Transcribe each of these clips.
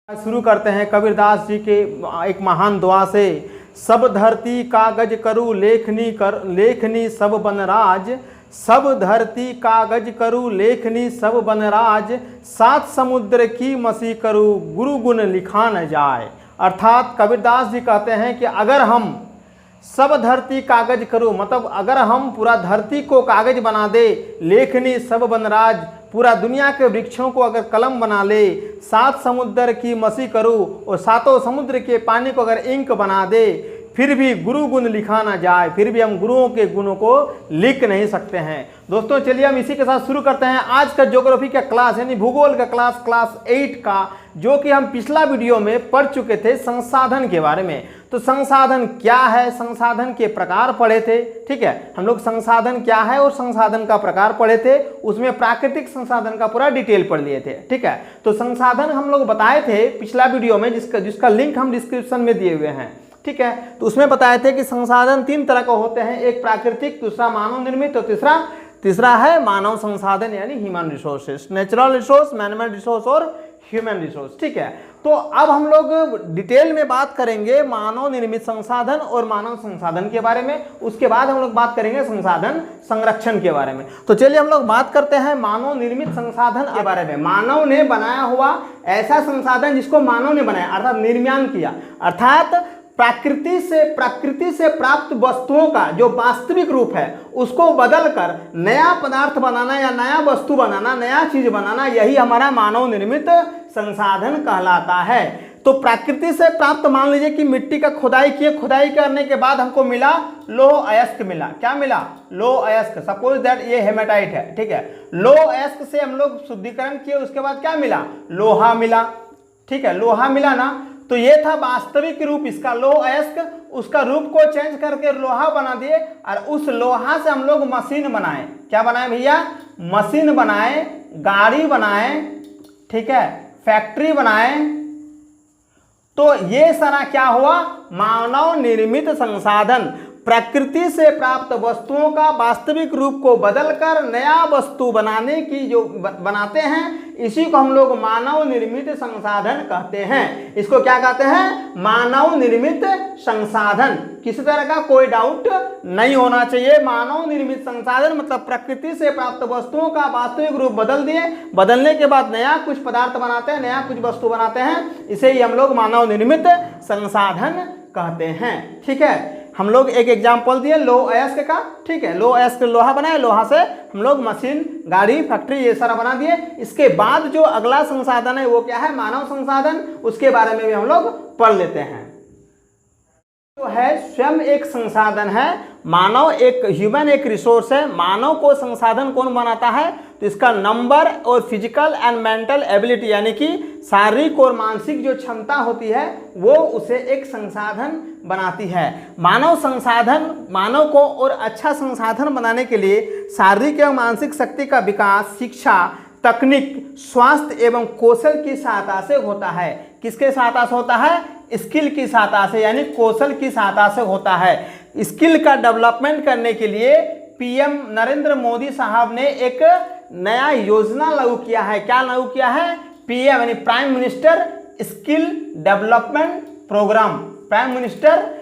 शुरू करते हैं कबीरदास जी के एक महान दुआ से। सब धरती कागज करूँ लेखनी सब बनराज, सब धरती कागज करूँ लेखनी सब बनराज, सात समुद्र की मसी करूँ गुरु गुण लिखा न जाए। अर्थात कबीरदास जी कहते हैं कि अगर हम सब धरती कागज करूँ, मतलब अगर हम पूरा धरती को कागज बना दे, लेखनी सब बनराज, पूरा दुनिया के वृक्षों को अगर कलम बना ले, सात समुद्र की मसी करूँ और सातों समुद्र के पानी को अगर इंक बना दे, फिर भी गुरु गुण लिखा ना जाए, फिर भी हम गुरुओं के गुणों को लिख नहीं सकते हैं। दोस्तों चलिए हम इसी के साथ शुरू करते हैं आज का ज्योग्राफी का क्लास, यानी भूगोल का क्लास 8 का, जो कि हम पिछला वीडियो में पढ़ चुके थे संसाधन के बारे में। तो संसाधन क्या है, संसाधन के प्रकार पढ़े थे, ठीक है। हम लोग संसाधन क्या है और संसाधन का प्रकार पढ़े थे, उसमें प्राकृतिक संसाधन का पूरा डिटेल पढ़ लिए थे, ठीक है। तो संसाधन हम लोग बताए थे पिछला वीडियो में, जिसका लिंक हम डिस्क्रिप्शन में दिए हुए हैं, ठीक है। तो उसमें बताए थे कि संसाधन 3 तरह का होते हैं, एक प्राकृतिक, दूसरा मानव निर्मित और तीसरा है मानव संसाधन यानी human resources, natural resource, manmade resource और ह्यूमन रिसोर्स, ठीक है। तो अब हम लोग डिटेल में बात करेंगे मानव निर्मित संसाधन और मानव संसाधन के बारे में, उसके बाद हम लोग बात करेंगे संसाधन संरक्षण के बारे में। तो चलिए हम लोग बात करते हैं मानव निर्मित संसाधन के बारे में। मानव ने बनाया हुआ ऐसा संसाधन जिसको मानव ने बनाया, अर्थात निर्माण किया, अर्थात प्रकृति से प्राप्त वस्तुओं का जो वास्तविक रूप है उसको बदलकर नया पदार्थ बनाना या नया वस्तु बनाना, नया चीज बनाना, यही हमारा मानव निर्मित संसाधन कहलाता है। तो प्रकृति से प्राप्त, मान लीजिए कि मिट्टी का खुदाई किए, खुदाई करने के बाद हमको मिला लौह अयस्क मिला। क्या मिला? लौह अयस्क। सपोज दैट ये हेमेटाइट है, ठीक है। लौह अयस्क से हम लोग शुद्धिकरण किए, उसके बाद क्या मिला? लोहा मिला, ठीक है। लोहा मिला ना, तो ये था वास्तविक रूप इसका, लौह अयस्क। उसका रूप को चेंज करके लोहा बना दिए और उस लोहा से हम लोग मशीन बनाए। क्या बनाए भैया? मशीन बनाए, गाड़ी बनाए, ठीक है, फैक्ट्री बनाए। तो ये सारा क्या हुआ? मानव निर्मित संसाधन, प्रकृति से प्राप्त वस्तुओं का वास्तविक रूप को बदलकर नया वस्तु बनाने की जो बनाते हैं, इसी को हम लोग मानव निर्मित संसाधन कहते हैं। इसको क्या कहते हैं? मानव निर्मित संसाधन। किसी तरह का कोई डाउट नहीं होना चाहिए। मानव निर्मित संसाधन मतलब प्रकृति से प्राप्त वस्तुओं का वास्तविक रूप बदल दिए, बदलने के बाद नया कुछ पदार्थ बनाते हैं, नया कुछ वस्तु बनाते हैं, इसे ही हम लोग मानव निर्मित संसाधन कहते हैं, ठीक है। हम लोग एक एग्जाम्पल दिए लौह अयस्क का, ठीक है। लौह अयस्क लोहा बनाए, लोहा से हम लोग मशीन, गाड़ी, फैक्ट्री ये सारा बना दिए। इसके बाद जो अगला संसाधन है वो क्या है? मानव संसाधन। उसके बारे में भी हम लोग पढ़ लेते हैं। जो है स्वयं एक संसाधन है, मानव एक ह्यूमन एक रिसोर्स है। मानव को संसाधन कौन बनाता है? तो इसका नंबर और फिजिकल एंड मेंटल एबिलिटी, यानी कि शारीरिक और मानसिक जो क्षमता होती है वो उसे एक संसाधन बनाती है। मानव संसाधन, मानव को और अच्छा संसाधन बनाने के लिए शारीरिक एवं मानसिक शक्ति का विकास शिक्षा, तकनीक, स्वास्थ्य एवं कौशल की सहायता से होता है। किसके सहायता से होता है? स्किल की सहायता से, यानी कौशल की सहायता से होता है। स्किल का डेवलपमेंट करने के लिए पीएम नरेंद्र मोदी साहब ने एक नया योजना लागू किया है। क्या लागू किया है? पीएम यानी prime minister skill development programme, prime minister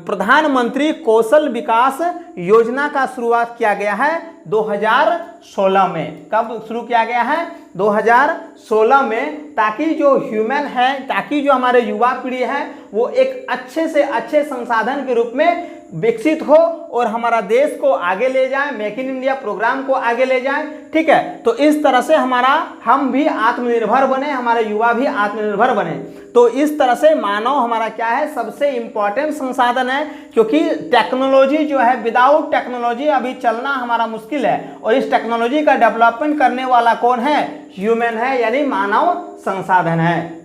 प्रधानमंत्री कौशल विकास योजना का शुरुआत किया गया है 2016 में। कब शुरू किया गया है? 2016 में, ताकि जो ह्यूमन है, ताकि जो हमारे युवा पीढ़ी है वो एक अच्छे से अच्छे संसाधन के रूप में विकसित हो और हमारा देश को आगे ले जाए, मेक इन इंडिया प्रोग्राम को आगे ले जाए, ठीक है। तो इस तरह से हम भी आत्मनिर्भर बने, हमारे युवा भी आत्मनिर्भर बने। तो इस तरह से मानव हमारा क्या है? सबसे इंपॉर्टेंट संसाधन है, क्योंकि टेक्नोलॉजी जो है, विदाउट टेक्नोलॉजी अभी चलना हमारा मुश्किल है, और इस टेक्नोलॉजी का डेवलपमेंट करने वाला कौन है? ह्यूमन है, यानी मानव संसाधन है।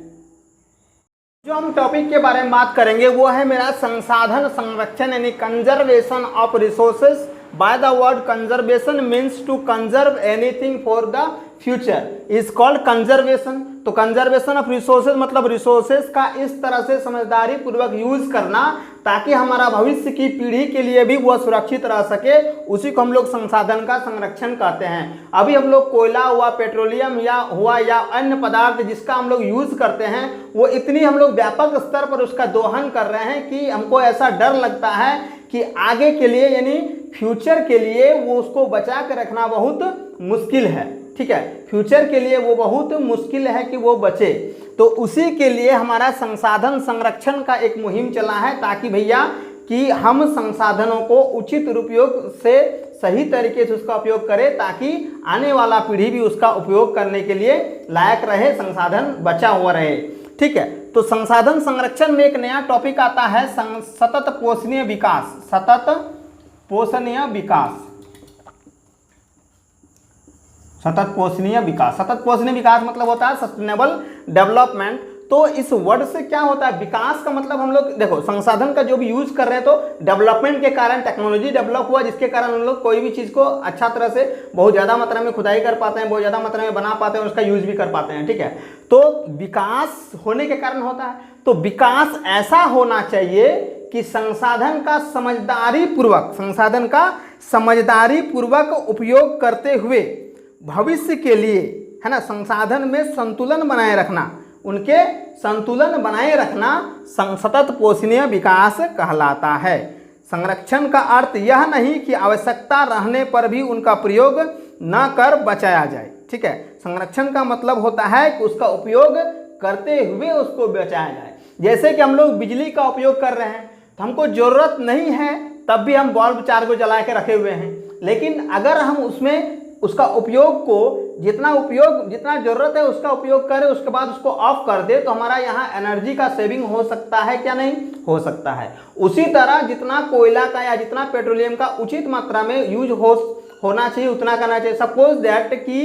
जो हम टॉपिक के बारे में बात करेंगे वो है मेरा संसाधन संरक्षण, यानी conservation of resources. By the word conservation means to conserve anything for the future is called conservation. तो कंजर्वेशन ऑफ रिसोर्सेज मतलब रिसोर्सेज का इस तरह से समझदारी पूर्वक यूज करना ताकि हमारा भविष्य की पीढ़ी के लिए भी वह सुरक्षित रह सके, उसी को हम लोग संसाधन का संरक्षण कहते हैं। अभी हम लोग कोयला हुआ, पेट्रोलियम या अन्य पदार्थ जिसका हम लोग यूज करते हैं, वो इतनी हम लोग व्यापक स्तर पर उसका दोहन कर रहे हैं कि हमको ऐसा डर लगता है कि आगे के लिए यानी फ्यूचर के लिए वो उसको बचा के रखना बहुत मुश्किल है। ठीक है, फ्यूचर के लिए वो बहुत मुश्किल है कि वो बचे। तो उसी के लिए हमारा संसाधन संरक्षण का एक मुहिम चला है ताकि भैया कि हम संसाधनों को उचित उपयोग से सही तरीके से उसका उपयोग करें ताकि आने वाला पीढ़ी भी उसका उपयोग करने के लिए लायक रहे, संसाधन बचा हुआ रहे। ठीक है, तो संसाधन संरक्षण में एक नया टॉपिक आता है सतत पोषणीय विकास। सतत पोषणीय विकास, सतत पोषणीय विकास। सतत पोषणीय विकास मतलब होता है सस्टेनेबल डेवलपमेंट। तो इस वर्ड से क्या होता है, विकास का मतलब हम लोग देखो संसाधन का जो भी यूज कर रहे हैं तो डेवलपमेंट के कारण टेक्नोलॉजी डेवलप हुआ जिसके कारण हम लोग कोई भी चीज़ को अच्छा तरह से बहुत ज़्यादा मात्रा में खुदाई कर पाते हैं, बहुत ज़्यादा मात्रा में बना पाते हैं, उसका यूज भी कर पाते हैं। ठीक है, तो विकास होने के कारण होता है। तो विकास ऐसा होना चाहिए कि संसाधन का समझदारी पूर्वक उपयोग करते हुए भविष्य के लिए, है ना, संसाधन में संतुलन बनाए रखना, उनके संतुलन बनाए रखना सतत पोषणीय विकास कहलाता है। संरक्षण का अर्थ यह नहीं कि आवश्यकता रहने पर भी उनका प्रयोग न कर बचाया जाए। ठीक है, संरक्षण का मतलब होता है कि उसका उपयोग करते हुए उसको बचाया जाए। जैसे कि हम लोग बिजली का उपयोग कर रहे हैं तो हमको जरूरत नहीं है तब भी हम बल्ब 4 को जला के रखे हुए हैं, लेकिन अगर हम उसमें उसका उपयोग को जितना जरूरत है उसका उपयोग करें, उसके बाद उसको ऑफ कर दे तो हमारा यहाँ एनर्जी का सेविंग हो सकता है क्या, नहीं हो सकता है। उसी तरह जितना कोयला का या जितना पेट्रोलियम का उचित मात्रा में यूज होना चाहिए उतना करना चाहिए। सपोज दैट कि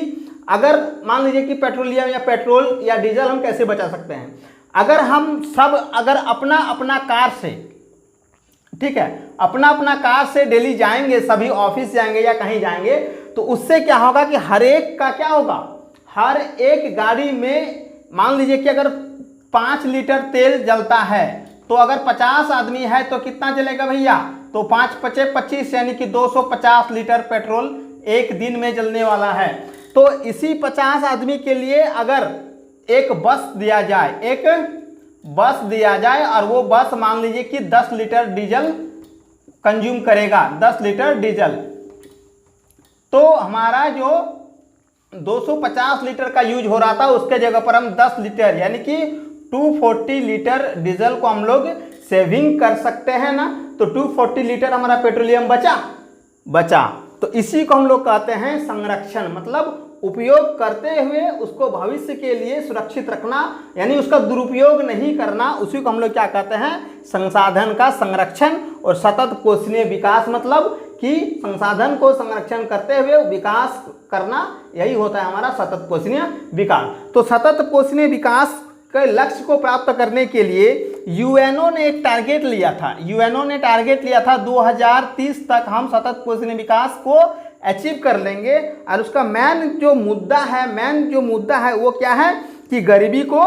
अगर मान लीजिए कि पेट्रोलियम या पेट्रोल या डीजल हम कैसे बचा सकते हैं, अगर हम सब अपना अपना कार से, ठीक है, अपना कार से डेली जाएंगे, सभी ऑफिस जाएंगे या कहीं जाएंगे, तो उससे क्या होगा कि हर एक का क्या होगा, हर एक गाड़ी में मान लीजिए कि अगर 5 लीटर तेल जलता है तो अगर 50 आदमी है तो कितना जलेगा भैया, तो 5 × 5 = 25 यानी कि 250 लीटर पेट्रोल एक दिन में जलने वाला है। तो इसी 50 आदमी के लिए अगर एक बस दिया जाए और वो बस मान लीजिए कि 10 लीटर डीजल कंज्यूम करेगा, 10 लीटर डीजल, तो हमारा जो 250 लीटर का यूज हो रहा था उसके जगह पर हम 10 लीटर यानी कि 240 लीटर डीजल को हम लोग सेविंग कर सकते हैं ना। तो 240 लीटर हमारा पेट्रोलियम बचा। तो इसी को हम लोग कहते हैं संरक्षण, मतलब उपयोग करते हुए उसको भविष्य के लिए सुरक्षित रखना, यानी उसका दुरुपयोग नहीं करना, उसी को हम लोग क्या कहते हैं, संसाधन का संरक्षण। और सतत पोषणीय विकास मतलब कि संसाधन को संरक्षण करते हुए विकास करना, यही होता है हमारा सतत पोषणीय विकास। तो सतत पोषणीय विकास के लक्ष्य को प्राप्त करने के लिए यूएनओ ने एक टारगेट लिया था। यूएनओ ने टारगेट लिया था 2030 तक हम सतत पोषणीय विकास को अचीव कर लेंगे। और उसका मेन जो मुद्दा है वो क्या है कि गरीबी को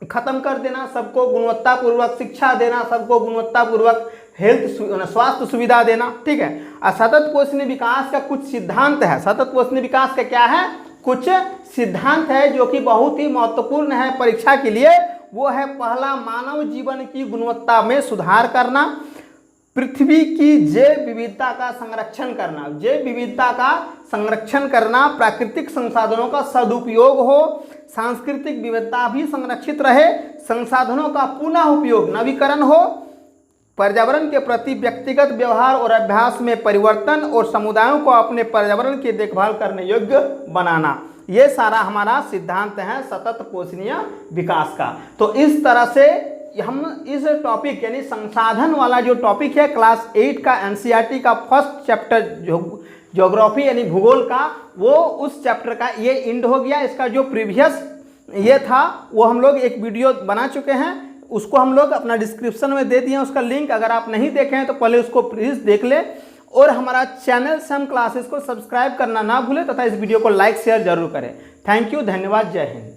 खत्म कर देना, सबको गुणवत्तापूर्वक शिक्षा देना, सबको गुणवत्तापूर्वक स्वास्थ्य सुविधा देना। ठीक है, और सतत पोषणीय विकास का कुछ सिद्धांत है। सतत पोषणीय विकास का क्या है, कुछ सिद्धांत है जो कि बहुत ही महत्वपूर्ण है परीक्षा के लिए। वो है पहला, मानव जीवन की गुणवत्ता में सुधार करना, पृथ्वी की जैव विविधता का संरक्षण करना, जैव विविधता का संरक्षण करना, प्राकृतिक संसाधनों का सदुपयोग हो, सांस्कृतिक विविधता भी संरक्षित रहे, संसाधनों का पुनः उपयोग नवीकरण हो, पर्यावरण के प्रति व्यक्तिगत व्यवहार और अभ्यास में परिवर्तन और समुदायों को अपने पर्यावरण की देखभाल करने योग्य बनाना। ये सारा हमारा सिद्धांत है सतत पोषणीय विकास का। तो इस तरह से हम इस टॉपिक यानी संसाधन वाला जो टॉपिक है क्लास 8 का एनसीईआरटी का फर्स्ट चैप्टर ज्योग्राफी यानी भूगोल का, वो उस चैप्टर का ये एंड हो गया। इसका जो प्रीवियस ये था वो हम लोग एक वीडियो बना चुके हैं, उसको हम लोग अपना डिस्क्रिप्शन में दे दिए उसका लिंक। अगर आप नहीं देखे हैं तो पहले उसको प्लीज़ देख लें। और हमारा चैनल सम क्लासेस को सब्सक्राइब करना ना भूलें तथा इस वीडियो को लाइक शेयर जरूर करें। थैंक यू, धन्यवाद, जय हिंद।